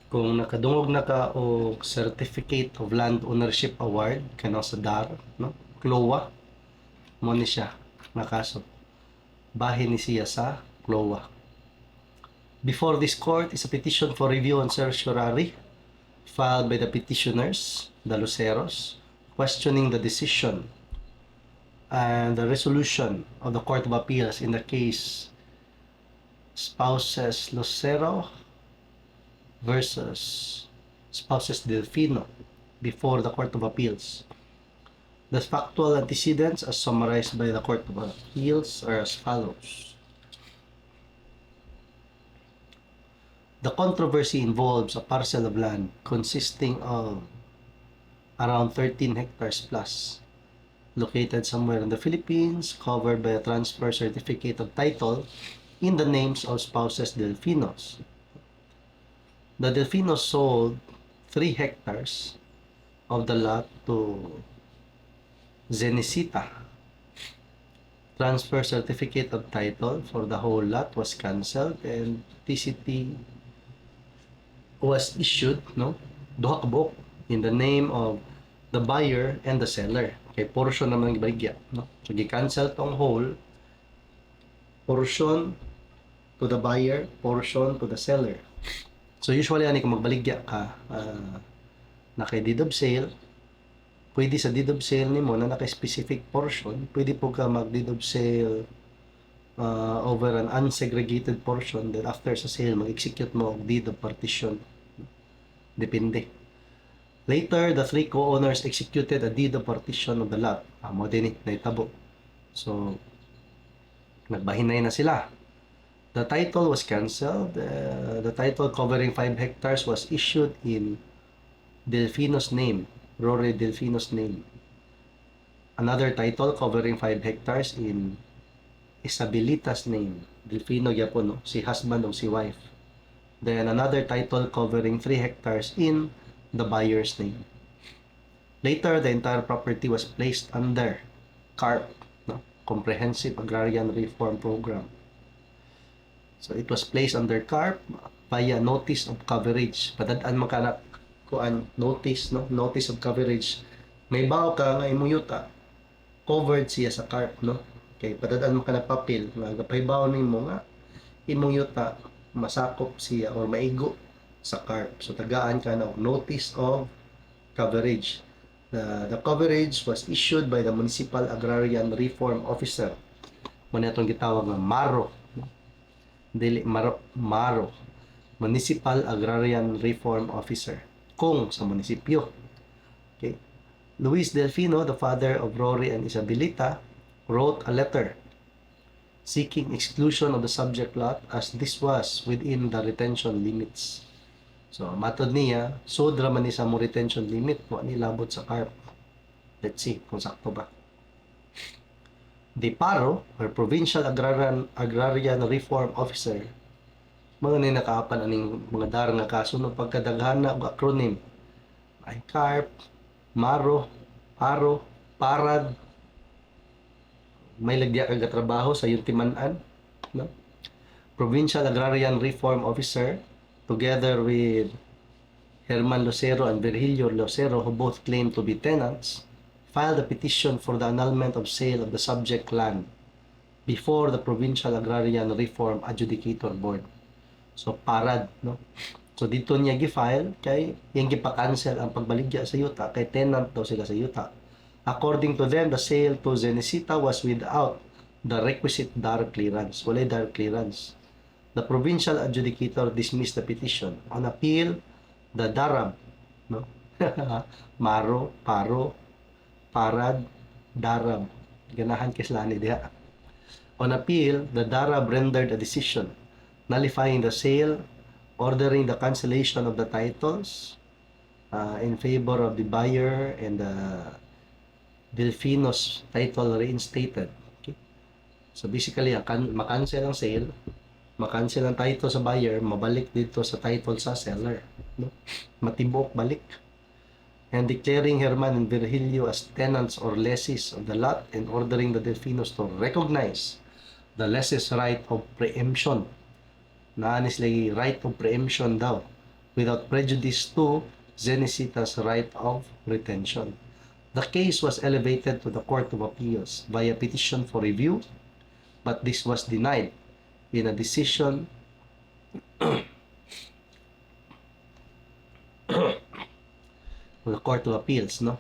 Kung nakadungog na ka og Certificate of Land Ownership Award kanang sa DAR, no? CLOA mo ni siya nga kaso. Bahin ni siya sa CLOA. Before this court is a petition for review on certiorari filed by the petitioners, the Luceros, questioning the decision and the resolution of the Court of Appeals in the case Spouses Lucero versus Spouses Delfino before the Court of Appeals. The factual antecedents as summarized by the Court of Appeals are as follows. The controversy involves a parcel of land consisting of around 13 hectares plus, located somewhere in the Philippines, covered by a transfer certificate of title in the names of Spouses Delfinos. The Delfinos sold 3 hectares of the lot to Zenicita. Transfer certificate of title for the whole lot was cancelled and TCT was issued, no? Duha ka buok in the name of the buyer and the seller. Kay portion naman ang ibaligya, no? So gi-cancel tong whole, portion to the buyer, portion to the seller. So usually ani kung magbaligya ka na kay deed of sale, pwede sa deed of sale nimo na naka-specific portion, pwede po ka mag deed of sale over an unsegregated portion, then after sa sale mag-execute mo og deed of partition. Depende. Later, the 3 co-owners executed a deed of partition of the lot. Amo din naitabo. So nagbahinay na sila. The title was cancelled. The title covering 5 hectares was issued in Delfino's name, Rory Delfino's name. Another title covering 5 hectares in Isabelita's name, Delfino gyapon, no? Si husband o si wife. Then another title covering 3 hectares in the buyer's name. Later, the entire property was placed under CARP, no? Comprehensive Agrarian Reform Program. So it was placed under CARP via notice of coverage. Padadaan makanak kuan notice, no? Notice of coverage. May bao ka nga imong yuta covered siya sa CARP, no? Kay padadaan mo ka na papel nga gapahibaw nimo nga imong yuta masakop siya or maigo sa CARP. So tagaan ka na notice of coverage. The coverage was issued by the Municipal Agrarian Reform Officer. Muna itong gitawag nga MARO. Dili MARO. Municipal Agrarian Reform Officer. Kung sa munisipyo. Okay. Luis Delfino, the father of Rory and Isabelita, wrote a letter seeking exclusion of the subject lot as this was within the retention limits. So, matod niya, sudra man ni sa mo retention limit, wa ni labot sa CARP. Let's see kung sakto ba. The PARO, or Provincial Agrarian Reform Officer, mga ni nakaapan aning mga dar nga kaso no pagkadaghana og acronym. Ay CARP, MARO, PARO, PARAD, may lagya kag trabaho sa yung timan-an, no? Provincial Agrarian Reform Officer, together with Herman Lucero and Virgilio Lucero, who both claim to be tenants, filed a petition for the annulment of sale of the subject land before the Provincial Agrarian Reform Adjudicator Board. So, PARAD, no? So, dito niya gi-file kay yung gipa-cancel ang pagbaligya sa yuta kay tenant daw sila sa yuta. According to them, the sale to Zenicita was without the requisite DAR clearance. Walay DAR clearance. The provincial adjudicator dismissed the petition. On appeal, the DARAB, no? MARO, PARO, PARAD, DARAB. Ganahan kislani diha. On appeal, the DARAB rendered a decision nullifying the sale, ordering the cancellation of the titles in favor of the buyer and the Delfino's title reinstated. Okay? So basically, makancel ang sale, makancel ang title sa buyer, mabalik dito sa title sa seller. No? Matibok balik. And declaring Herman and Virgilio as tenants or lessees of the lot and ordering the Delfinos to recognize the lessee's right of preemption. Naanis lagi right of preemption daw without prejudice to Zenesita's right of retention. The case was elevated to the Court of Appeals via petition for review, but this was denied in a decision of the Court of Appeals. No?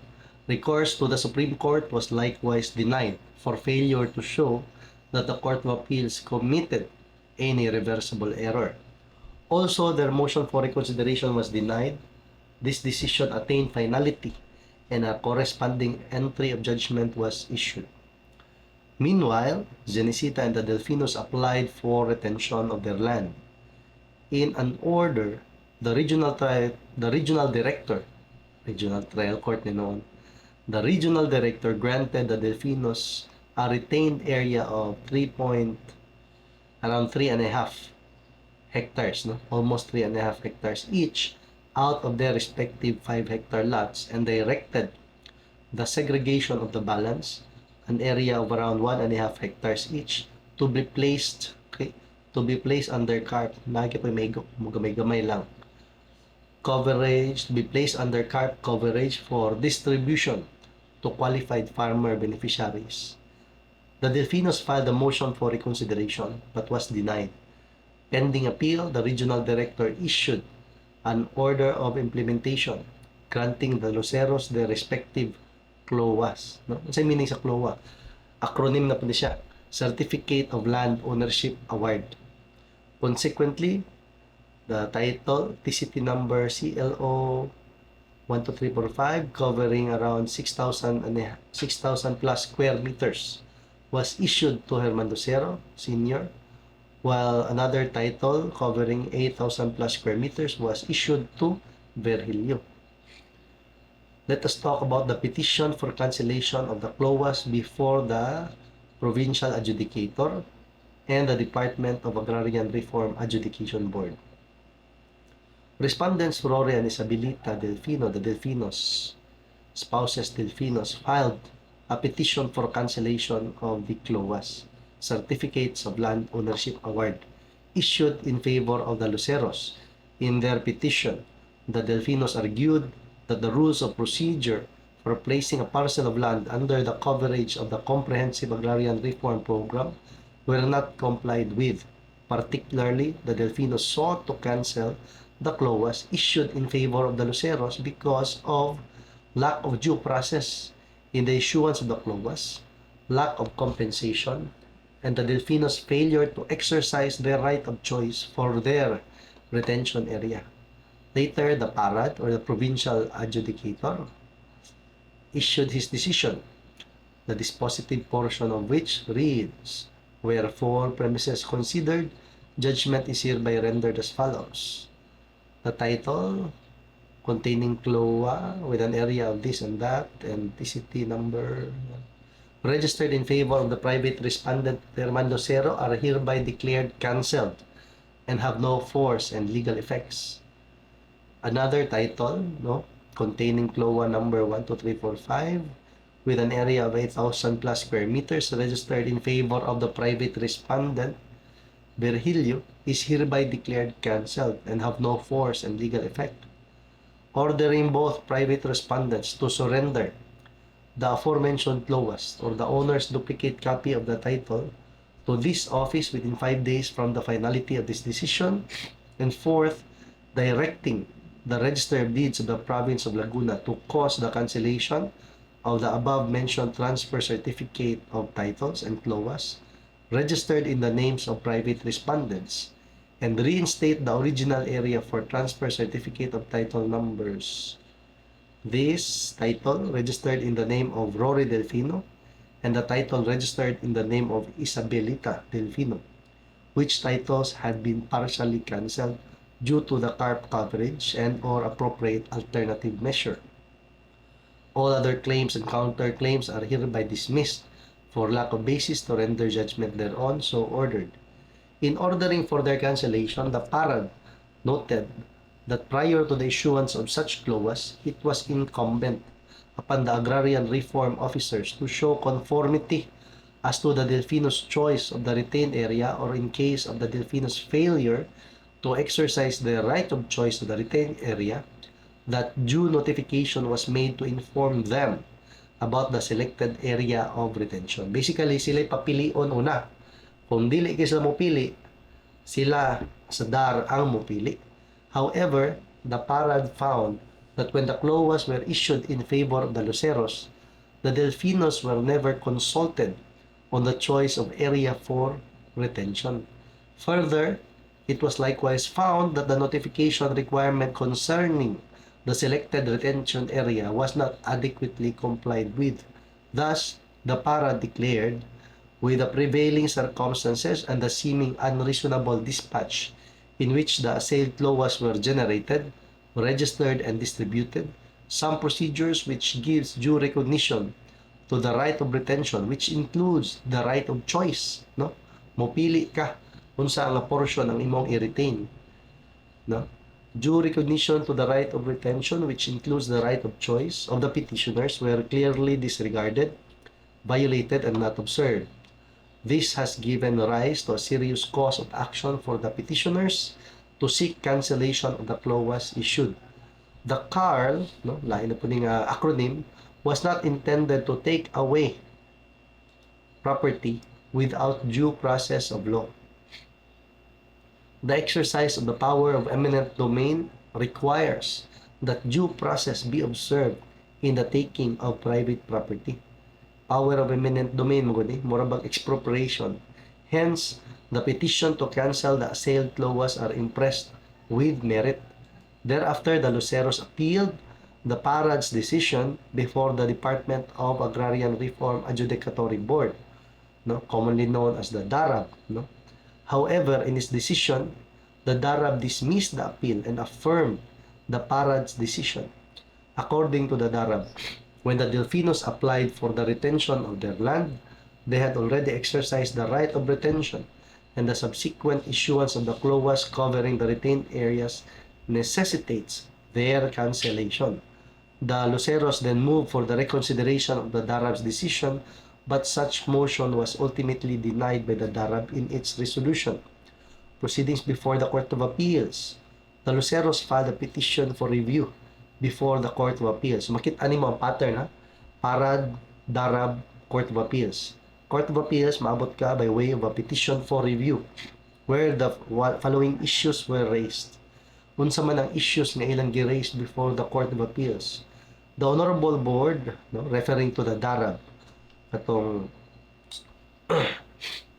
Recourse to the Supreme Court was likewise denied for failure to show that the Court of Appeals committed any reversible error. Also, their motion for reconsideration was denied. This decision attained finality and a corresponding entry of judgment was issued. Meanwhile, Zenesita and the Delfinos applied for retention of their land. In an order, the regional trial court noon, the regional director granted the Delfinos a retained area of around 3.5 hectares, no? Almost 3.5 hectares each out of their respective 5-hectare lots, and directed the segregation of the balance, an area of around 1.5 hectares each, to be placed under CARP. Nagi po may gamay lang. Coverage, to be placed under CARP coverage for distribution to qualified farmer beneficiaries. The Delfinos filed a motion for reconsideration but was denied. Pending appeal, the regional director issued an order of implementation granting the Luceros their respective CLOAs. No? Ano sa meaning sa CLOA? Acronym na po siya. Certificate of Land Ownership Award. Consequently, the title, TCT number CLO 12345, covering around 6,000 plus square meters, was issued to Herman Lucero Sr., while another title covering 8,000 plus square meters was issued to Virgilio. Let us talk about the petition for cancellation of the CLOAs before the Provincial Adjudicator and the Department of Agrarian Reform Adjudication Board. Respondents Rory and Isabelita Delfino, the Delfinos, spouses Delfinos, filed a petition for cancellation of the CLOAs, Certificates of Land Ownership Award, issued in favor of the Luceros. In their petition, the Delfinos argued that the rules of procedure for placing a parcel of land under the coverage of the Comprehensive Agrarian Reform Program were not complied with. Particularly, the Delfinos sought to cancel the CLOAs issued in favor of the Luceros because of lack of due process in the issuance of the CLOAs, lack of compensation, and the Delfinos' failure to exercise their right of choice for their retention area. Later, the PARAD, or the Provincial Adjudicator, issued his decision, the dispositive portion of which reads, "Wherefore, premises considered, judgment is hereby rendered as follows." The title, containing CLOA with an area of this and that, and TCT number registered in favor of the private respondent Herman Lucero, are hereby declared cancelled and have no force and legal effects. Another title, containing CLOA number 12345 with an area of 8,000 plus square meters, registered in favor of the private respondent Virgilio, is hereby declared cancelled and have no force and legal effect. Ordering both private respondents to surrender the aforementioned CLOAs or the owner's duplicate copy of the title to this office within 5 days from the finality of this decision. And fourth, directing the Register of Deeds of the Province of Laguna to cause the cancellation of the above-mentioned transfer certificate of titles and CLOAs registered in the names of private respondents, and reinstate the original area for transfer certificate of title numbers. This title registered in the name of Rory Delfino and the title registered in the name of Isabelita Delfino, which titles had been partially cancelled due to the CARP coverage and or appropriate alternative measure. All other claims and counterclaims are hereby dismissed for lack of basis to render judgment thereon, so ordered. In ordering for their cancellation, the PARAD noted that prior to the issuance of such CLOAs, it was incumbent upon the agrarian reform officers to show conformity as to the Delfinos' choice of the retained area, or in case of the Delfinos' failure to exercise their right of choice to the retained area, that due notification was made to inform them about the selected area of retention. Basically, sila'y papilion una. Kung dili kayo sila mopili, sila sa DAR ang mopili. However, the PARAD found that when the CLOAS were issued in favor of the Luceros, the Delfinos were never consulted on the choice of area for retention. Further, it was likewise found that the notification requirement concerning the selected retention area was not adequately complied with. Thus, the PARAD declared, with the prevailing circumstances and the seeming unreasonable dispatch in which the assailed CLOAS were generated, registered, and distributed, some procedures which gives due recognition to the right of retention, which includes the right of choice, no? Mopili ka kung saan nga portion ang imong i-retain, no? Due recognition to the right of retention, which includes the right of choice of the petitioners, were clearly disregarded, violated, and not observed. This has given rise to a serious cause of action for the petitioners to seek cancellation of the CLOAS issued. The CARL, no, lain na po ning acronym, was not intended to take away property without due process of law. The exercise of the power of eminent domain requires that due process be observed in the taking of private property. Power of eminent domain mo gani, mura bang expropriation. Hence, the petition to cancel the assailed CLOAS are impressed with merit. Thereafter, the Luceros appealed the PARAD's decision before the Department of Agrarian Reform Adjudicatory Board, no, commonly known as the DARAB, no. However, in his decision, the DARAB dismissed the appeal and affirmed the PARAD's decision. According to the DARAB, when the Delfinos applied for the retention of their land, they had already exercised the right of retention, and the subsequent issuance of the CLOAS covering the retained areas necessitates their cancellation. The Luceros then moved for the reconsideration of the DARAB's decision, but such motion was ultimately denied by the DARAB in its resolution. Proceedings before the Court of Appeals. The Luceros filed a petition for review before the Court of Appeals. Makita nimo ang pattern, ha? PARAD, DARAB, Court of Appeals. Court of Appeals, maabot ka by way of a petition for review where the following issues were raised. Unsa man ang issues nga ilang gi-raised before the Court of Appeals. The Honorable Board, no, referring to the DARAB, atong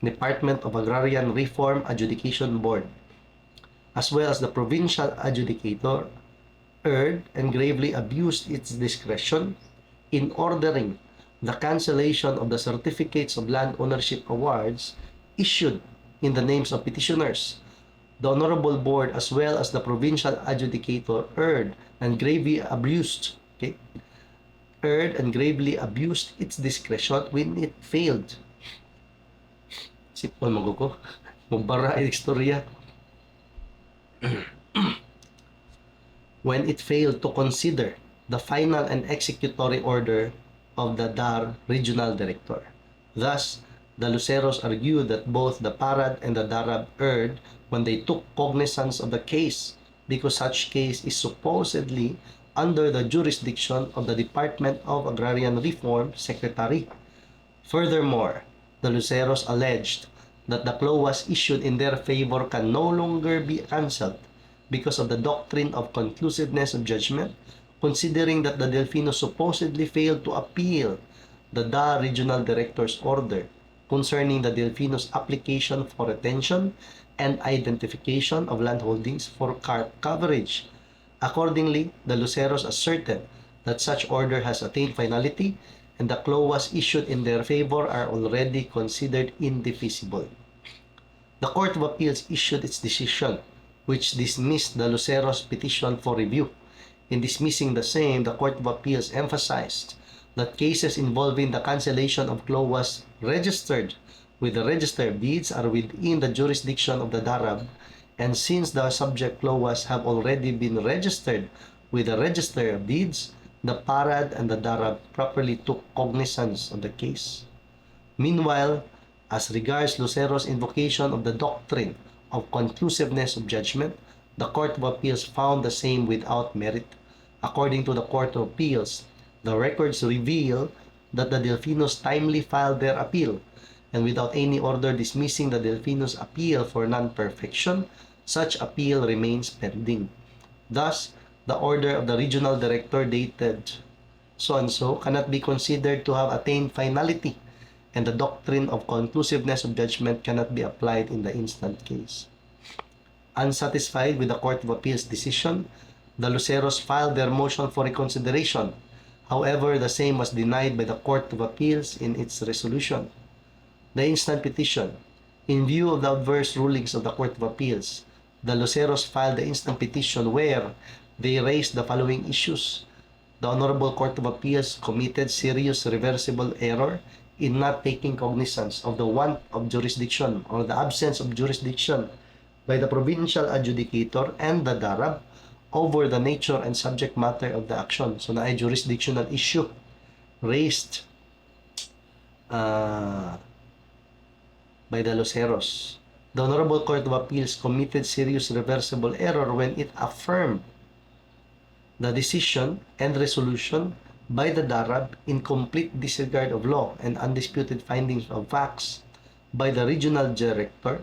Department of Agrarian Reform Adjudication Board, as well as the provincial adjudicator, erred and gravely abused its discretion in ordering the cancellation of the certificates of land ownership awards issued in the names of petitioners. The Honorable Board, as well as the provincial adjudicator, erred and gravely abused its discretion when it failed. Sipon mo ko. Mubara ang istorya. When it failed to consider the final and executory order of the DAR Regional Director. Thus, the Luceros argued that both the PARAD and the DARAB erred when they took cognizance of the case, because such case is supposedly under the jurisdiction of the Department of Agrarian Reform Secretary. Furthermore, the Luceros alleged that the CLOAS issued in their favor can no longer be cancelled because of the doctrine of conclusiveness of judgment, considering that the Delfinos supposedly failed to appeal the DA Regional Director's order concerning the Delfinos' application for retention and identification of land holdings for CARP coverage. Accordingly, the Luceros asserted that such order has attained finality and the CLOAS issued in their favor are already considered indefeasible. The Court of Appeals issued its decision, which dismissed the Luceros' petition for review. In dismissing the same, the Court of Appeals emphasized that cases involving the cancellation of CLOAS registered with the Register of Deeds are within the jurisdiction of the DARAB, and since the subject CLOAS have already been registered with the Register of Deeds, the PARAD and the DARAB properly took cognizance of the case. Meanwhile, as regards Lucero's invocation of the doctrine of conclusiveness of judgment, the Court of Appeals found the same without merit. According to the Court of Appeals, the records reveal that the Delfinos timely filed their appeal, and without any order dismissing the Delfinos' appeal for non-perfection, such appeal remains pending. Thus, the order of the regional director dated so-and-so cannot be considered to have attained finality, and the doctrine of conclusiveness of judgment cannot be applied in the instant case. Unsatisfied with the Court of Appeals decision, the Luceros filed their motion for reconsideration. However, the same was denied by the Court of Appeals in its resolution. The instant petition. In view of the adverse rulings of the Court of Appeals, the Luceros filed the instant petition where they raised the following issues. The Honorable Court of Appeals committed serious reversible error in not taking cognizance of the want of jurisdiction or the absence of jurisdiction by the provincial adjudicator and the DARAB over the nature and subject matter of the action. So, na ay jurisdictional issue raised by the Luceros. The Honorable Court of Appeals committed serious reversible error when it affirmed the decision and resolution by the DARAB in complete disregard of law and undisputed findings of facts by the regional director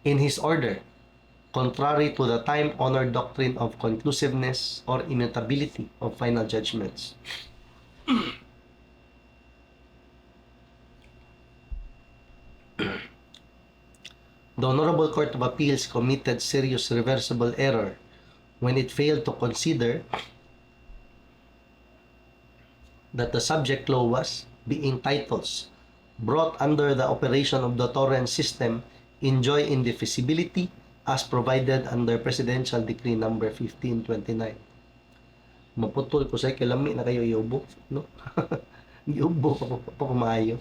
in his order, contrary to the time-honored doctrine of conclusiveness or immutability of final judgments. The Honorable Court of Appeals committed serious reversible error when it failed to consider that the subject law was, being titles brought under the operation of the torrent system, enjoy indefeasibility as provided under Presidential Decree number 1529. Maputol ko sa kilami na kayo iubo, no? Iubo pa kumayo.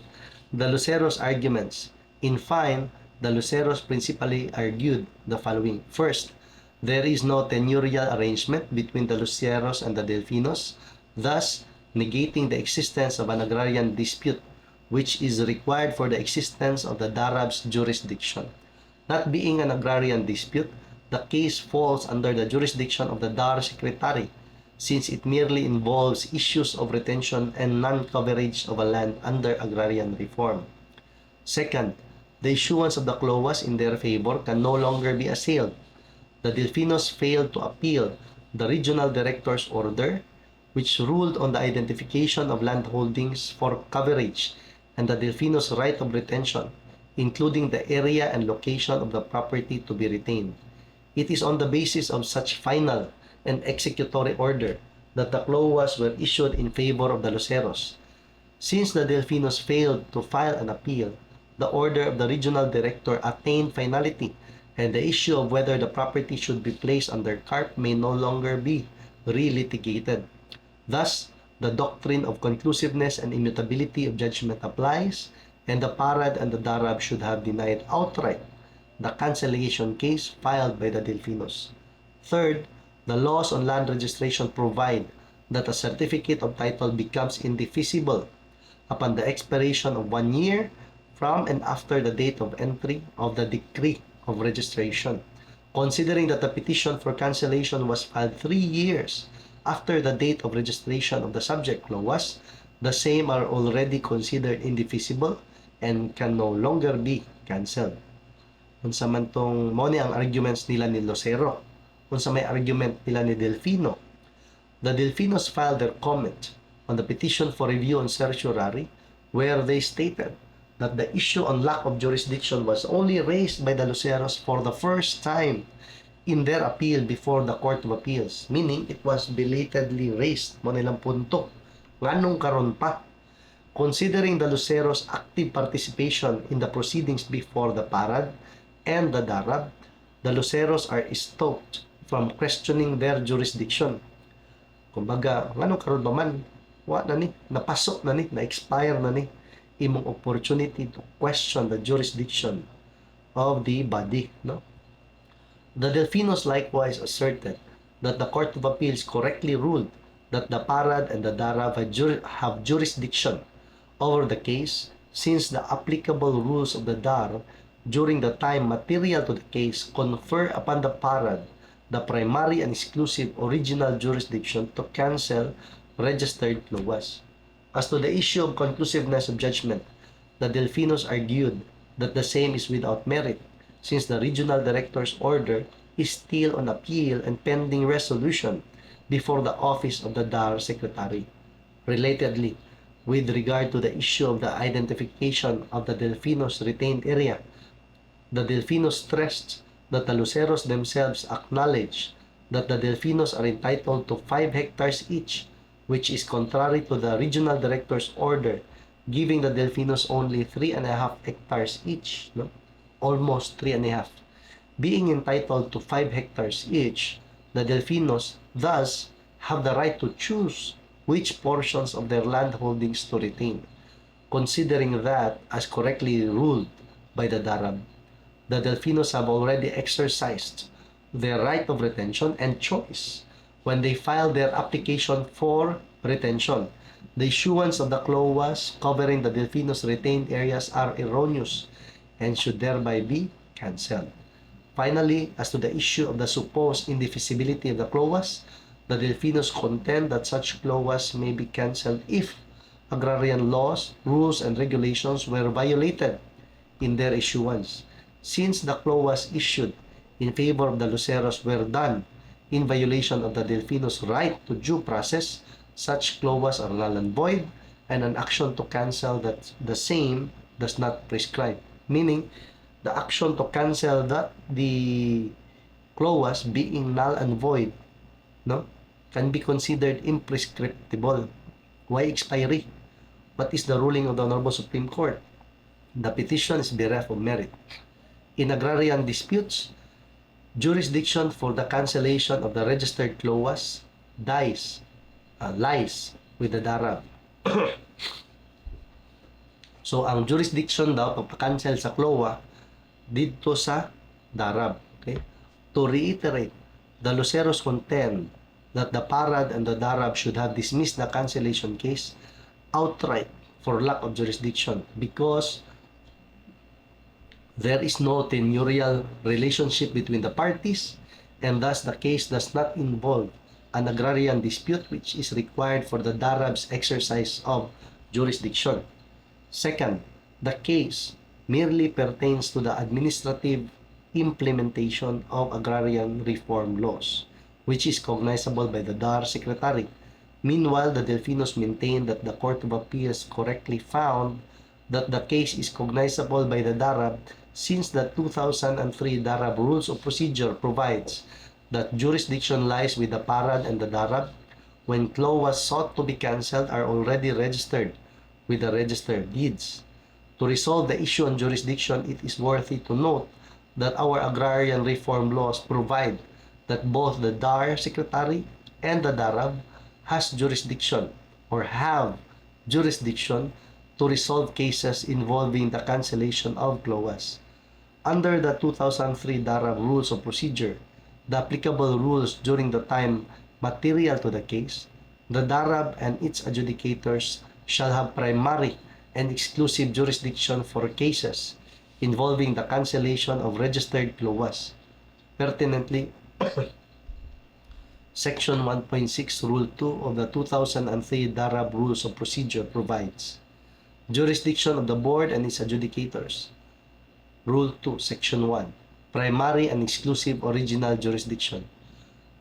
The Luceros arguments. In fine, the Luceros principally argued the following. First, there is no tenurial arrangement between the Luceros and the Delfinos, thus negating the existence of an agrarian dispute, which is required for the existence of the DARAB's jurisdiction. Not being an agrarian dispute, the case falls under the jurisdiction of the DAR Secretary, since it merely involves issues of retention and non-coverage of a land under agrarian reform. Second, the issuance of the clause in their favor can no longer be assailed. The Delfinos failed to appeal the regional director's order, which ruled on the identification of land holdings for coverage and the Delfinos' right of retention, including the area and location of the property to be retained. It is on the basis of such final and executory order that the clause were issued in favor of the Luceros. Since the Delfinos failed to file an appeal, the order of the regional director attained finality, and the issue of whether the property should be placed under CARP may no longer be relitigated. Thus, the doctrine of conclusiveness and immutability of judgment applies, and the PARAD and the DARAB should have denied outright the cancellation case filed by the Delfinos. Third, the laws on land registration provide that a certificate of title becomes indefeasible upon the expiration of 1 year from and after the date of entry of the decree of registration. Considering that the petition for cancellation was filed 3 years after the date of registration of the subject clause, the same are already considered indefeasible and can no longer be cancelled. Unsa man tong mo ni ang arguments nila ni Lucero, unsa may argument nila ni Delfino. The Delfinos filed their comment on the petition for review on certiorari, where they stated that the issue on lack of jurisdiction was only raised by the Luceros for the first time in their appeal before the Court of Appeals, meaning it was belatedly raised. Mo nilang punto. Nganong karon pa? Considering the Luceros' active participation in the proceedings before the PARAD and the DARAB, the Luceros are stopped from questioning their jurisdiction. Kumbaga, nganong karon ba man? Wa na ni, napasok na ni, na-expire na ni imong opportunity to question the jurisdiction of the body, no? The Delfinos likewise asserted that the Court of Appeals correctly ruled that the PARAD and the DARAB have jurisdiction over the case, since the applicable rules of the DAR during the time material to the case confer upon the PARAD the primary and exclusive original jurisdiction to cancel registered clause. As to the issue of conclusiveness of judgment, the Delfinos argued that the same is without merit, since the regional director's order is still on appeal and pending resolution before the office of the DAR secretary. Relatedly, with regard to the issue of the identification of the Delfinos retained area, the Delfinos stressed that the Luceros themselves acknowledge that the Delfinos are entitled to 5 hectares each, which is contrary to the regional director's order giving the Delfinos only 3.5 hectares each, no? Almost 3.5. Being entitled to 5 hectares each, the Delfinos thus have the right to choose which portions of their land holdings to retain, considering that as correctly ruled by the DARAB. The Delfinos have already exercised their right of retention and choice when they filed their application for retention. The issuance of the clause covering the Delfinos retained areas are erroneous and should thereby be cancelled. Finally, as to the issue of the supposed indefeasibility of the clause, the Delfinos contend that such clause may be cancelled if agrarian laws, rules, and regulations were violated in their issuance. Since the clause issued in favor of the Luceros were done in violation of the Delfinos' right to due process, such clauses are null and void, and an action to cancel that the same does not prescribe. Meaning, the action to cancel that the clause being null and void, no, can be considered imprescriptible. Why expiry? What is the ruling of the Honorable Supreme Court? The petition is bereft of merit. In agrarian disputes, jurisdiction for the cancellation of the registered clause lies with the DARAB. So, ang jurisdiction daw pagpa-cancel sa clause dito sa DARAB. Okay? To reiterate, the Luceros contend that the PARAD and the DARAB should have dismissed the cancellation case outright for lack of jurisdiction because there is no tenurial relationship between the parties, and thus the case does not involve an agrarian dispute which is required for the DARAB's exercise of jurisdiction. Second, the case merely pertains to the administrative implementation of agrarian reform laws, which is cognizable by the DAR Secretary. Meanwhile, the Delfinos maintain that the Court of Appeals correctly found that the case is cognizable by the DARAB since the 2003 DARAB Rules of Procedure provides that jurisdiction lies with the PARAD and the DARAB when clauses sought to be cancelled are already registered with the Register of Deeds. To resolve the issue on jurisdiction, it is worthy to note that our agrarian reform laws provide that both the DAR Secretary and the DARAB has jurisdiction or have jurisdiction to resolve cases involving the cancellation of clauses. Under the 2003 DARAB Rules of Procedure, the applicable rules during the time material to the case, the DARAB and its adjudicators shall have primary and exclusive jurisdiction for cases involving the cancellation of registered clauses. Pertinently, Section 1.6 Rule 2 of the 2003 DARAB Rules of Procedure provides jurisdiction of the board and its adjudicators. Rule 2, Section 1, primary and exclusive original jurisdiction.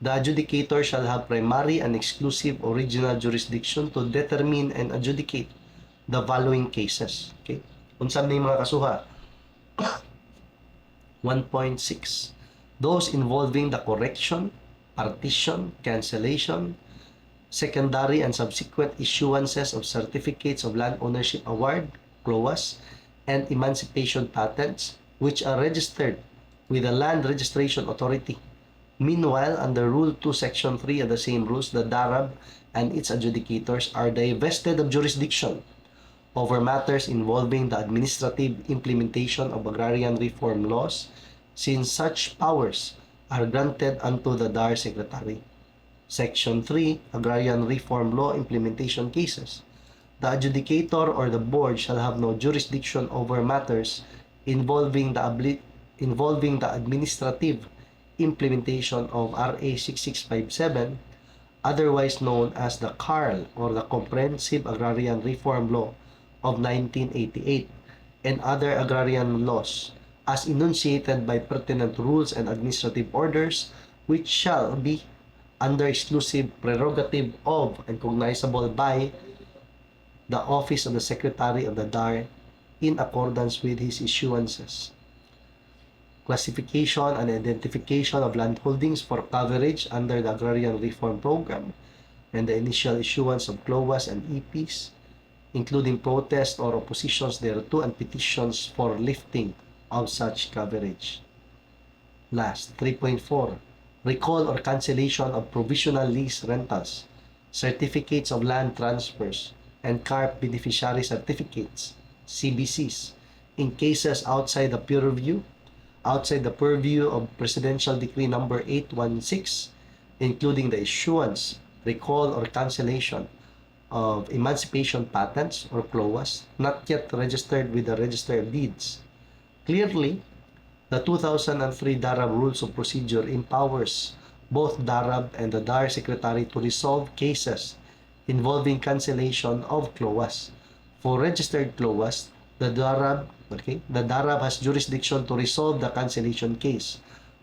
The adjudicator shall have primary and exclusive original jurisdiction to determine and adjudicate the following cases. Okay? Unsa na yung mga kasuha? 1.6. Those involving the correction, partition, cancellation, secondary and subsequent issuances of certificates of land ownership award, clause, and emancipation patents which are registered with the Land Registration Authority. Meanwhile, under Rule 2, Section 3 of the same rules, the DARAB and its adjudicators are divested of jurisdiction over matters involving the administrative implementation of agrarian reform laws, since such powers are granted unto the DAR Secretary. Section 3, Agrarian Reform Law Implementation Cases. The adjudicator or the board shall have no jurisdiction over matters involving the administrative implementation of RA 6657, otherwise known as the CARL or the Comprehensive Agrarian Reform Law of 1988, and other agrarian laws as enunciated by pertinent rules and administrative orders, which shall be under exclusive prerogative of and cognizable by the office of the Secretary of the DAR in accordance with his issuances. Classification and identification of land holdings for coverage under the Agrarian Reform Program and the initial issuance of CLOAS and EPs, including protest or oppositions thereto and petitions for lifting of such coverage. Last, 3.4. Recall or cancellation of provisional lease rentals, certificates of land transfers, and CARP beneficiary certificates, CBCs, in cases outside the purview of Presidential Decree Number 816, including the issuance, recall, or cancellation of emancipation patents or CLOAS not yet registered with the Register of Deeds. Clearly, the 2003 DARAB Rules of Procedure empowers both DARAB and the DAR Secretary to resolve cases involving cancellation of CLOAS. For registered CLOAS, the DARAB has jurisdiction to resolve the cancellation case.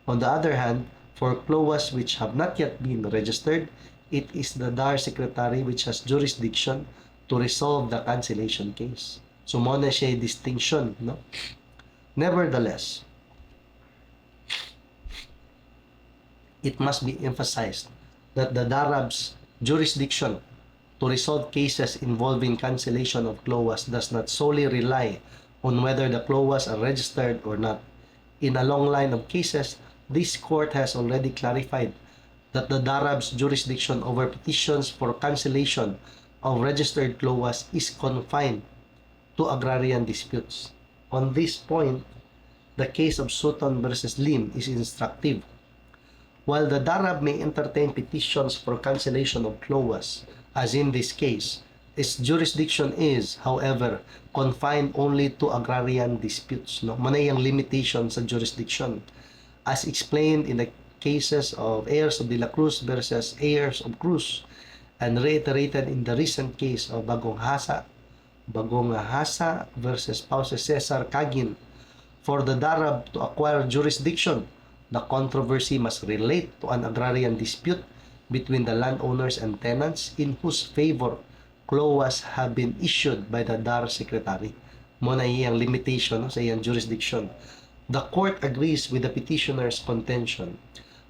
On the other hand, for CLOAS which have not yet been registered, it is the DAR Secretary which has jurisdiction to resolve the cancellation case. So, muna siya distinction, no? Nevertheless, it must be emphasized that the DARAB's jurisdiction to resolve cases involving cancellation of CLOAS does not solely rely on whether the CLOAS are registered or not. In a long line of cases, this court has already clarified that the DARAB's jurisdiction over petitions for cancellation of registered CLOAS is confined to agrarian disputes. On this point, the case of Sutton versus Lim is instructive. While the DARAB may entertain petitions for cancellation of CLOAS, as in this case, its jurisdiction is, however, confined only to agrarian disputes. No? Manay ang limitation sa jurisdiction. As explained in the cases of Heirs of De La Cruz versus Heirs of Cruz, and reiterated in the recent case of Bagong Hasa versus Pauses Cesar Cagin, for the DARAB to acquire jurisdiction, the controversy must relate to an agrarian dispute between the landowners and tenants in whose favor CLOAS have been issued by the DAR Secretary. Muna iyang limitation sa iyang jurisdiction. The court agrees with the petitioner's contention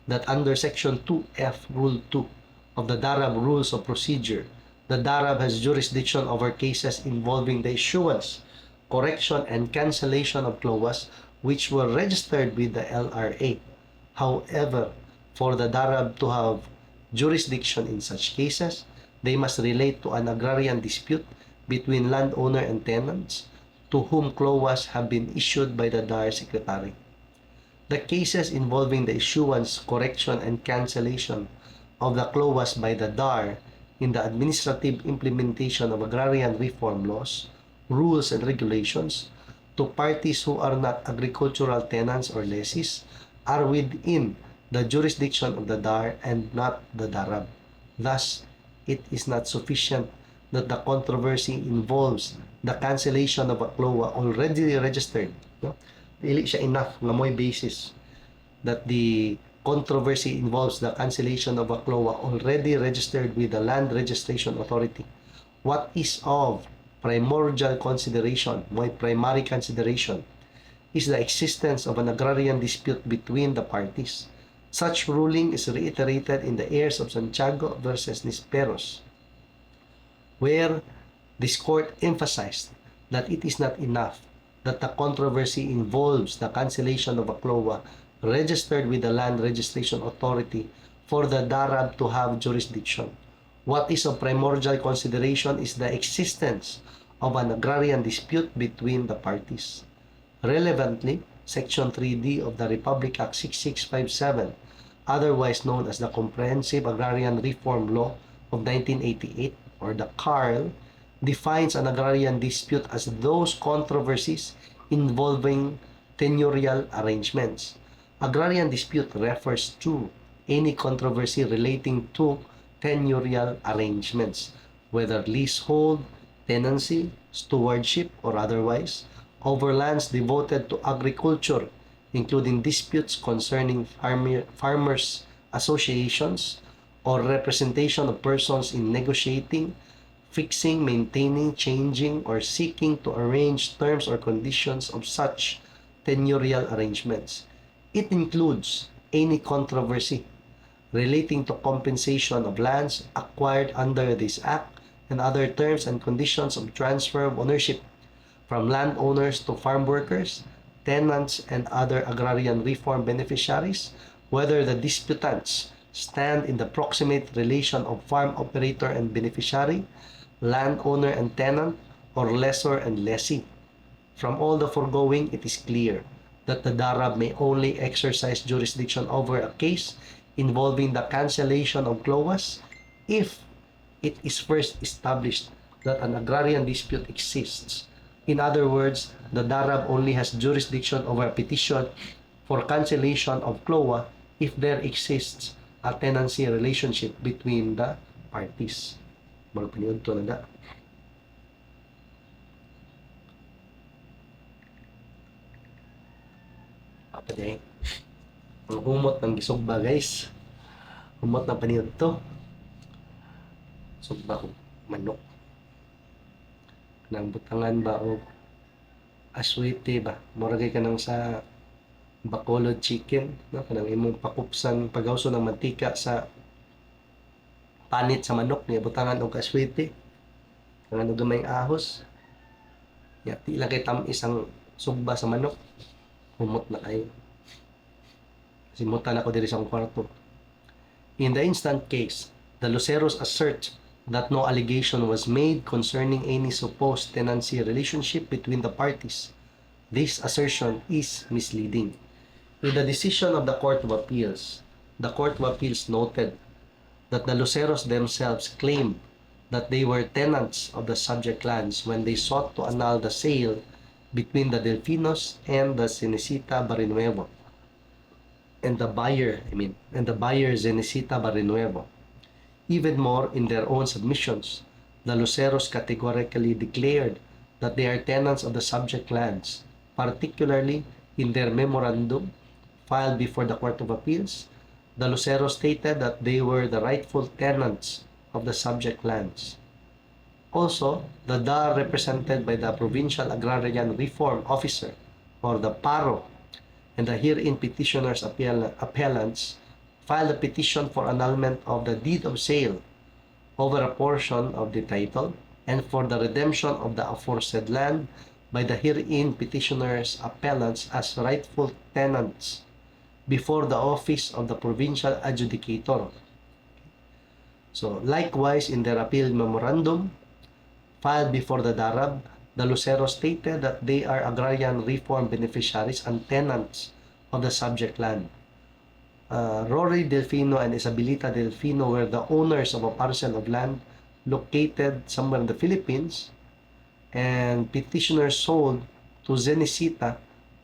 that under Section 2F Rule 2 of the DARAB Rules of Procedure, the DARAB has jurisdiction over cases involving the issuance, correction, and cancellation of CLOAS which were registered with the LRA. However, for the DARAB to have jurisdiction in such cases, they must relate to an agrarian dispute between landowner and tenants to whom CLOAS have been issued by the DAR Secretary. The cases involving the issuance, correction, and cancellation of the CLOAS by the DAR in the administrative implementation of agrarian reform laws, rules, and regulations to parties who are not agricultural tenants or lessees are within the jurisdiction of the DAR and not the DARAB. Thus, it is not sufficient that the controversy involves the cancellation of a CLOA already registered. No? Dili siya enough nga mo'y basis that the controversy involves the cancellation of a CLOA already registered with the Land Registration Authority. What is of primordial consideration, mo'y primary consideration, is the existence of an agrarian dispute between the parties. Such ruling is reiterated in the Heirs of Santiago versus Nisperos, where this court emphasized that it is not enough that the controversy involves the cancellation of a CLOA registered with the Land Registration Authority for the DARAB to have jurisdiction. What is of primordial consideration is the existence of an agrarian dispute between the parties. Relevantly, Section 3D of the Republic Act 6657, otherwise known as the Comprehensive Agrarian Reform Law of 1988, or the CARL, defines an agrarian dispute as those controversies involving tenurial arrangements. Agrarian dispute refers to any controversy relating to tenurial arrangements, whether leasehold, tenancy, stewardship, or otherwise, over lands devoted to agriculture, including disputes concerning farmers' associations or representation of persons in negotiating, fixing, maintaining, changing, or seeking to arrange terms or conditions of such tenurial arrangements. It includes any controversy relating to compensation of lands acquired under this Act and other terms and conditions of transfer of ownership from landowners to farm workers, tenants, and other agrarian reform beneficiaries, whether the disputants stand in the proximate relation of farm operator and beneficiary, landowner and tenant, or lessor and lessee. From all the foregoing, it is clear that the DARAB may only exercise jurisdiction over a case involving the cancellation of clause if it is first established that an agrarian dispute exists. In other words, the DARAB only has jurisdiction over a petition for cancellation of clause if there exists a tenancy relationship between the parties. Magpaniod to na da. Apa day? Ang humot ng gisugba, guys. Humot ng paniyod to. Sugba ko manok. Nang butangan ba o aswete ba? Muragay ka nang sa bacolod chicken, no? Kanang imong pakupsan pagawso ng mantika sa panit sa manok niya butangan og aswete. Kanang gamay ahos. Ya, di lang kay tamis ang sugba sa manok. Humot na kayo. Kasi mutan ako diri sa kwarto. In the instant case, the Luceros assert that no allegation was made concerning any supposed tenancy relationship between the parties. This assertion is misleading. In the decision of the Court of Appeals, the Court of Appeals noted that the Luceros themselves claimed that they were tenants of the subject lands when they sought to annul the sale between the Delfinos and the Cenesita Barrinuevo and the buyer Cenesita Barrinuevo. Even more, in their own submissions, the Luceros categorically declared that they are tenants of the subject lands, particularly in their memorandum filed before the Court of Appeals. The Luceros stated that they were the rightful tenants of the subject lands. Also, the DAR represented by the Provincial Agrarian Reform Officer, or the PARO, and the herein petitioners' appellants filed a petition for annulment of the deed of sale over a portion of the title and for the redemption of the aforesaid land by the herein petitioners' appellants as rightful tenants before the office of the provincial adjudicator. So, likewise, in their appeal memorandum filed before the DARAB, the Luceros stated that they are agrarian reform beneficiaries and tenants of the subject land. Rory Delfino and Isabelita Delfino were the owners of a parcel of land located somewhere in the Philippines, and petitioners sold to Zenesita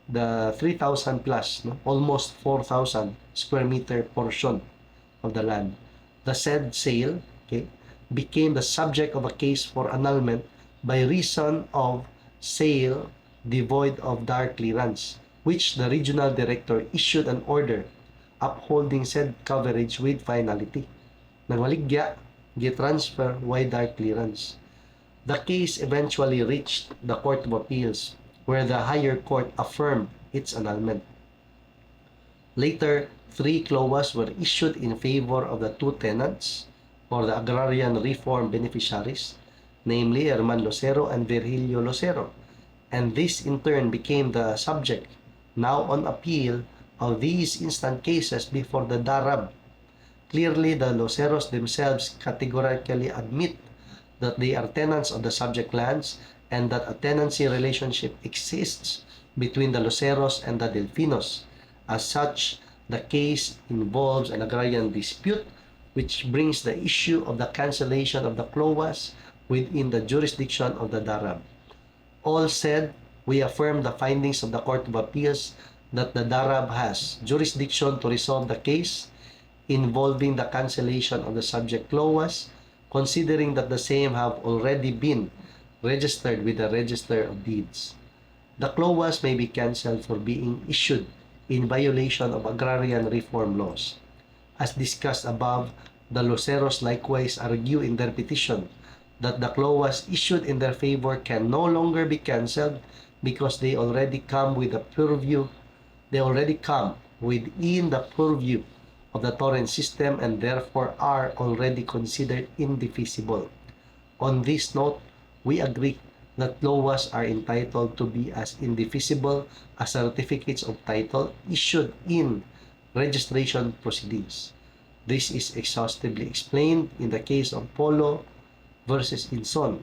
the 3,000 plus, almost 4,000 square meter portion of the land. The said sale, became the subject of a case for annulment by reason of sale devoid of DAR clearance, which the regional director issued an order upholding said coverage with finality. Nagwaligya, gi-transfer with DAR clearance. The case eventually reached the Court of Appeals, where the higher court affirmed its annulment. Later, 3 clauses were issued in favor of the 2 tenants or the agrarian reform beneficiaries, namely Herman Lucero and Virgilio Lucero, and this in turn became the subject, now on appeal, of these instant cases before the DARAB. Clearly, the Luceros themselves categorically admit that they are tenants of the subject lands and that a tenancy relationship exists between the Luceros and the Delfinos. As such, the case involves an agrarian dispute which brings the issue of the cancellation of the clause within the jurisdiction of the DARAB. All said, we affirm the findings of the Court of Appeals that the DARAB has jurisdiction to resolve the case involving the cancellation of the subject clause, considering that the same have already been registered with the Register of Deeds. The clause may be cancelled for being issued in violation of agrarian reform laws. As discussed above, the Luceros likewise argue in their petition that the clause issued in their favor can no longer be cancelled because they already come within the purview of the torrent system and therefore are already considered indefeasible. On this note, we agree that clauses are entitled to be as indefeasible as certificates of title issued in registration proceedings. This is exhaustively explained in the case of Polo versus Inson.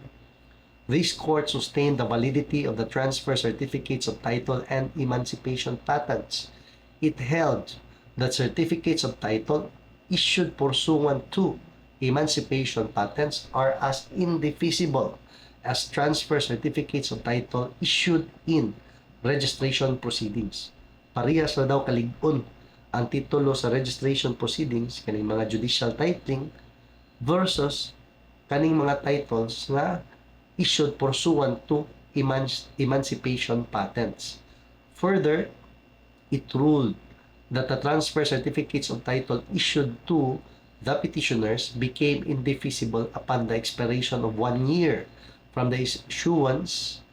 This court sustained the validity of the transfer certificates of title and emancipation patents. It held that certificates of title issued pursuant to emancipation patents are as indefeasible as transfer certificates of title issued in registration proceedings. Parehas na daw kalig-on ang titulo sa registration proceedings, kaning mga judicial titling, versus kaning mga titles na issued pursuant to emancipation patents. Further, it ruled that the transfer certificates of title issued to the petitioners became indefeasible upon the expiration of 1 year from the issuance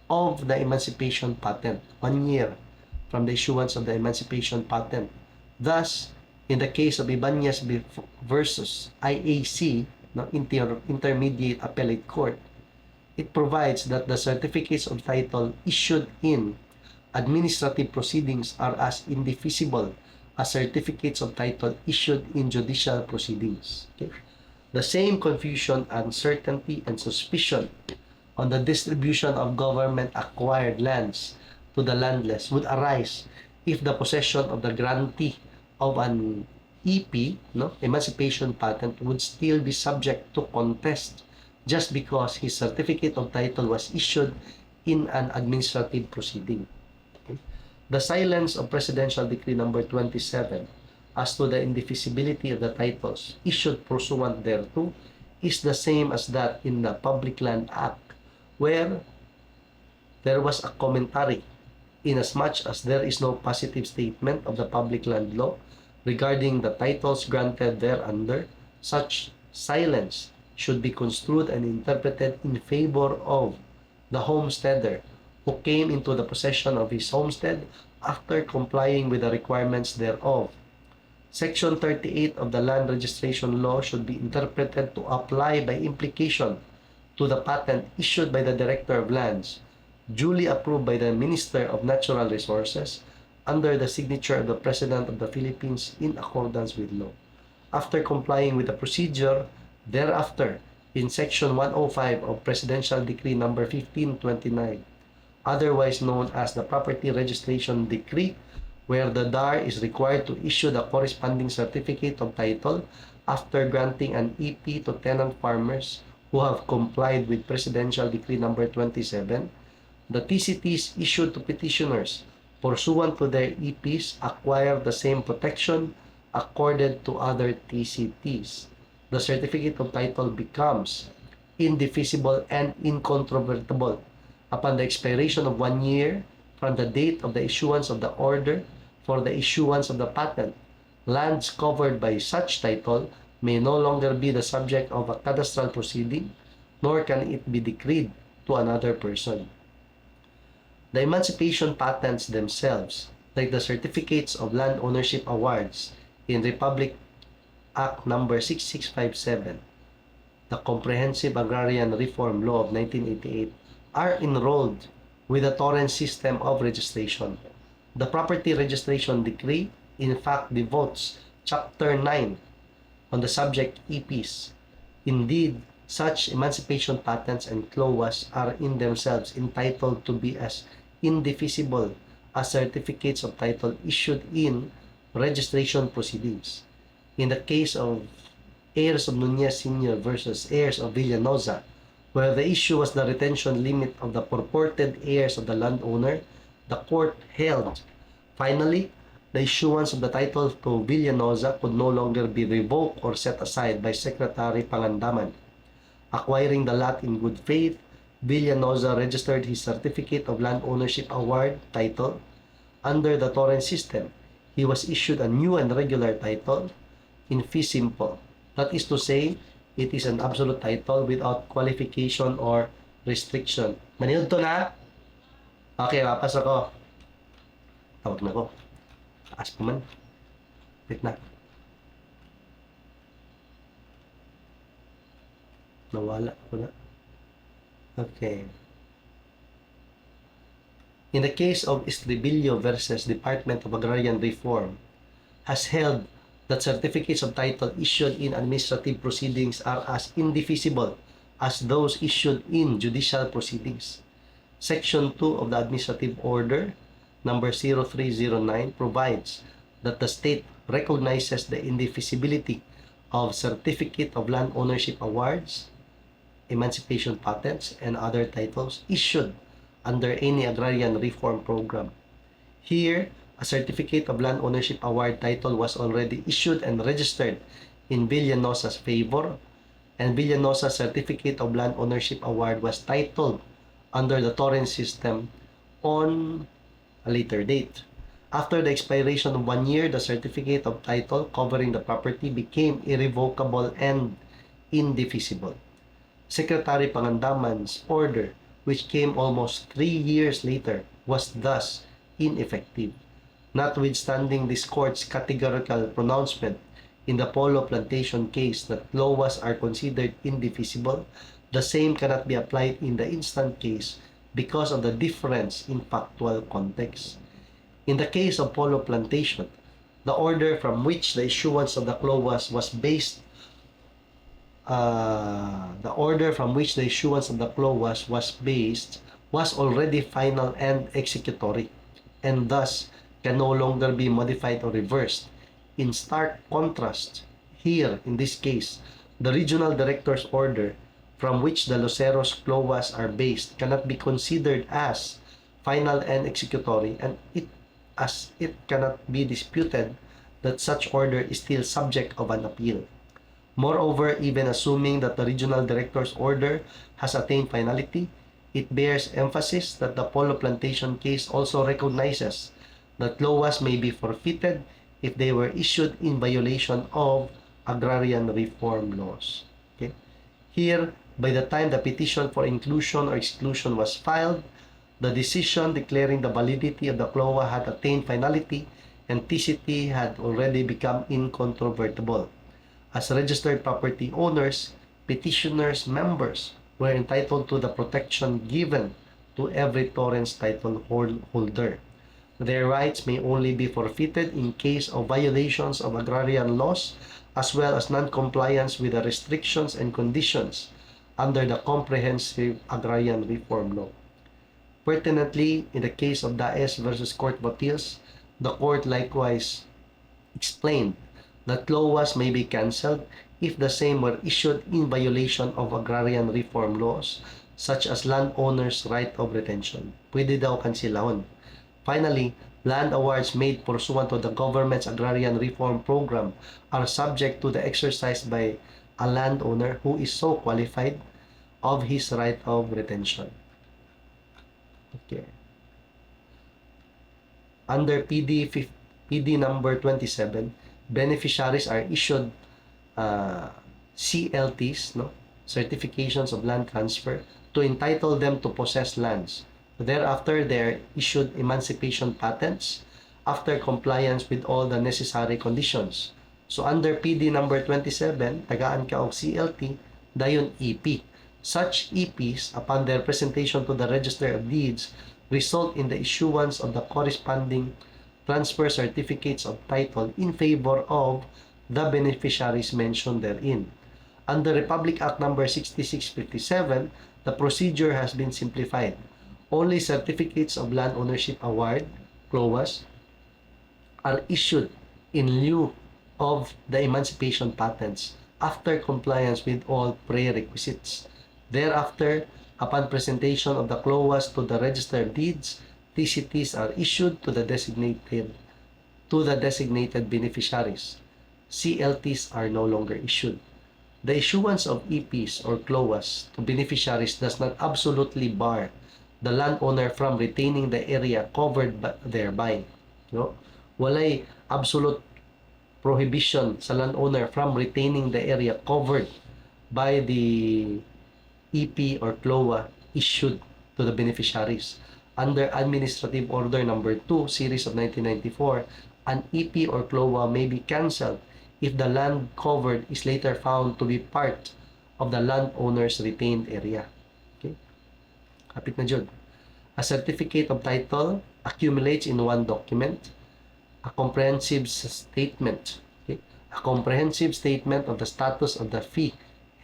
of the emancipation patent. 1 year from the issuance of the emancipation patent. Thus, in the case of Ibanez versus IAC, Intermediate Appellate Court, it provides that the certificates of title issued in administrative proceedings are as indefeasible as certificates of title issued in judicial proceedings. Okay? The same confusion, uncertainty, and suspicion on the distribution of government-acquired lands to the landless would arise if the possession of the grantee of an EP, emancipation patent, would still be subject to contest just because his certificate of title was issued in an administrative proceeding. Okay? The silence of Presidential Decree number 27 as to the indefeasibility of the titles issued pursuant thereto is the same as that in the Public Land Act, where there was a commentary inasmuch as there is no positive statement of the public land law regarding the titles granted thereunder. Such silence should be construed and interpreted in favor of the homesteader who came into the possession of his homestead after complying with the requirements thereof. Section 38 of the Land Registration Law should be interpreted to apply by implication to the patent issued by the Director of Lands, duly approved by the Minister of Natural Resources, under the signature of the President of the Philippines in accordance with law. After complying with the procedure thereafter in Section 105 of Presidential Decree number 1529, otherwise known as the Property Registration Decree, where the DAR is required to issue the corresponding certificate of title after granting an EP to tenant farmers who have complied with Presidential Decree number 27, the TCTs issued to petitioners pursuant to their EPs acquire the same protection accorded to other TCTs. The certificate of title becomes indefeasible and incontrovertible upon the expiration of 1 year from the date of the issuance of the order for the issuance of the patent. Lands covered by such title may no longer be the subject of a cadastral proceeding, nor can it be decreed to another person. The emancipation patents themselves, like the certificates of land ownership awards in Republic Act number 6657, the Comprehensive Agrarian Reform Law of 1988, are enrolled with the torrent system of registration. The Property Registration Decree, in fact, devotes Chapter 9 on the subject EPs. Indeed, such emancipation patents and clauses are in themselves entitled to be as indefeasible as certificates of title issued in registration proceedings. In the case of heirs of Nunez Sr. versus heirs of Villanosa, Where the issue was the retention limit of the purported heirs of the landowner, the court held, finally, the issuance of the title to Villanosa could no longer be revoked or set aside by Secretary Pangandaman. Acquiring the lot in good faith, Villanosa registered his certificate of land ownership award title. Under the torrent system, he was issued a new and regular title in fee simple. That is to say, it is an absolute title without qualification or restriction. Maniod to na? Okay, papas ako. Tawag na ko. Taas pa man. Wait na. Nawala ko na. Okay. In the case of Estribillo versus Department of Agrarian Reform, has held that certificates of title issued in administrative proceedings are as indefeasible as those issued in judicial proceedings. Section 2 of the Administrative Order number 0309 provides that the state recognizes the indefeasibility of certificate of land ownership awards, emancipation patents, and other titles issued under any agrarian reform program. Here, a certificate of land ownership award title was already issued and registered in Villanosa's favor, and Villanosa's certificate of land ownership award was titled under the torrent system on a later date. After the expiration of 1 year, the certificate of title covering the property became irrevocable and indefeasible. Secretary Pangandaman's order, which came almost 3 years later, was thus ineffective. Notwithstanding this court's categorical pronouncement in the Polo Plantation case that laws are considered indefeasible, the same cannot be applied in the instant case because of the difference in factual context. In the case of Polo Plantation, the order from which the issuance of the clause was based was already final and executory, and thus can no longer be modified or reversed. In stark contrast, here, in this case, the regional director's order from which the Luceros clause are based cannot be considered as final and executory, and it cannot be disputed that such order is still subject of an appeal. Moreover, even assuming that the regional director's order has attained finality, it bears emphasis that the Polo Plantation case also recognizes that laws may be forfeited if they were issued in violation of agrarian reform laws. Okay? Here, by the time the petition for inclusion or exclusion was filed, the decision declaring the validity of the clause had attained finality and TCT had already become incontrovertible. As registered property owners, petitioners' members were entitled to the protection given to every torrents title holder. Their rights may only be forfeited in case of violations of agrarian laws as well as non-compliance with the restrictions and conditions under the Comprehensive Agrarian Reform Law. Pertinently, in the case of Daes versus Court of Appeals, the court likewise explained that laws may be cancelled if the same were issued in violation of agrarian reform laws such as landowners' right of retention. Pwede daw kansilahon. Finally, land awards made pursuant to the government's agrarian reform program are subject to the exercise by a landowner who is so qualified of his right of retention. Okay. Under PD number 27, beneficiaries are issued CLTs, certifications of land transfer, to entitle them to possess lands. Thereafter, they are issued emancipation patents after compliance with all the necessary conditions. So under PD number 27, tagaan ka og CLT, dayon EP. Such EPs, upon their presentation to the Register of Deeds, result in the issuance of the corresponding transfer certificates of title in favor of the beneficiaries mentioned therein. Under Republic Act number 6657, the procedure has been simplified. Only certificates of land ownership award, CLOAS, are issued in lieu of the emancipation patents after compliance with all prerequisites. Thereafter, upon presentation of the clause to the registered deeds, TCTs are issued to the designated beneficiaries. CLTs are no longer issued. The issuance of EPs or clause to beneficiaries does not absolutely bar the landowner from retaining the area covered thereby. No? Walay absolute prohibition sa landowner from retaining the area covered by the EP or CLOA issued to the beneficiaries. Under Administrative Order Number 2, Series of 1994, an EP or CLOA may be cancelled if the land covered is later found to be part of the landowner's retained area. Okay? Kapit na dyan. A certificate of title accumulates in one document. A comprehensive statement. Okay? A comprehensive statement of the status of the fee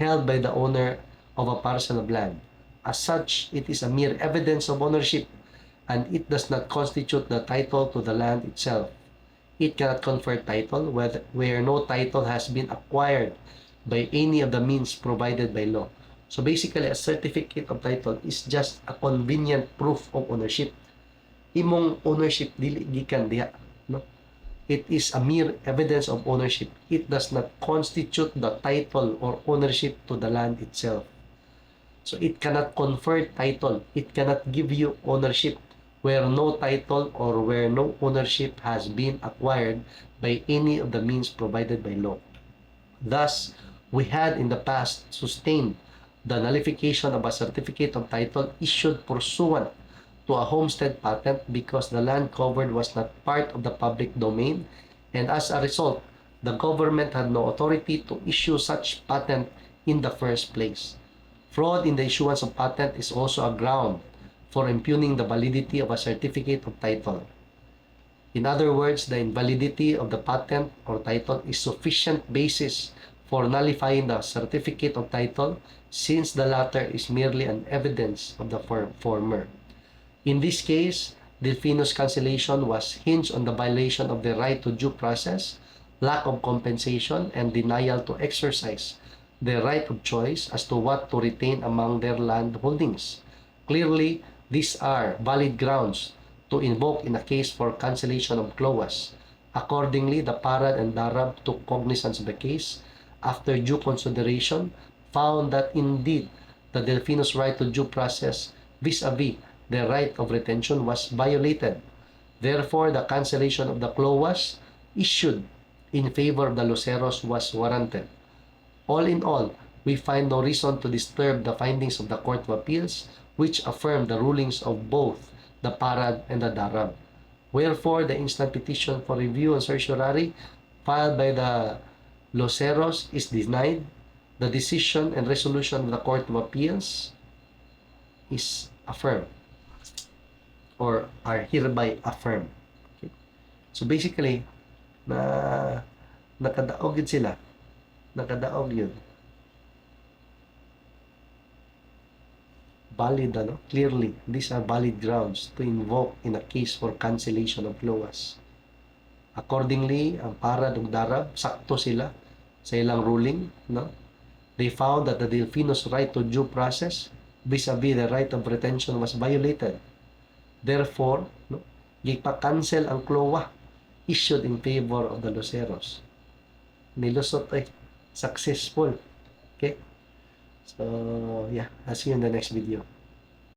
held by the owner of a parcel of land. As such, it is a mere evidence of ownership and it does not constitute the title to the land itself. It cannot confer title where no title has been acquired by any of the means provided by law. So basically, a certificate of title is just a convenient proof of ownership. Imong ownership dili gikan diha, no? It is a mere evidence of ownership. It does not constitute the title or ownership to the land itself. So it cannot confer title. It cannot give you ownership where no title or where no ownership has been acquired by any of the means provided by law. Thus, we had in the past sustained the nullification of a certificate of title issued pursuant to a homestead patent because the land covered was not part of the public domain, and as a result, the government had no authority to issue such patent in the first place. Fraud in the issuance of patent is also a ground for impugning the validity of a certificate of title. In other words, the invalidity of the patent or title is sufficient basis for nullifying the certificate of title since the latter is merely an evidence of the former. In this case, Delfino's cancellation was hinged on the violation of the right to due process, lack of compensation, and denial to exercise their right of choice as to what to retain among their land holdings. Clearly, these are valid grounds to invoke in a case for cancellation of clause. Accordingly, the Parad and Darab took cognizance of the case after due consideration, found that indeed the Delfino's right to due process vis-a-vis their right of retention was violated. Therefore, the cancellation of the clause issued in favor of the Luceros was warranted. All in all, we find no reason to disturb the findings of the Court of Appeals, which affirmed the rulings of both the Parad and the Darab. Wherefore, the instant petition for review and certiorari filed by the Luceros is denied. The decision and resolution of the Court of Appeals is affirmed or are hereby affirmed. Okay. So basically, nakadaog yun sila. Nakadaog yun. Valid, clearly, these are valid grounds to invoke in a case for cancellation of clause. Accordingly, ang Parad ug Darab, sakto sila sa ilang ruling, no? They found that the Delfino's right to due process vis-a-vis the right of retention was violated. Therefore, no, gipa-cancel ang clause issued in favor of the Luceros. Nilusot successful. Okay? So, yeah, I'll see you in the next video.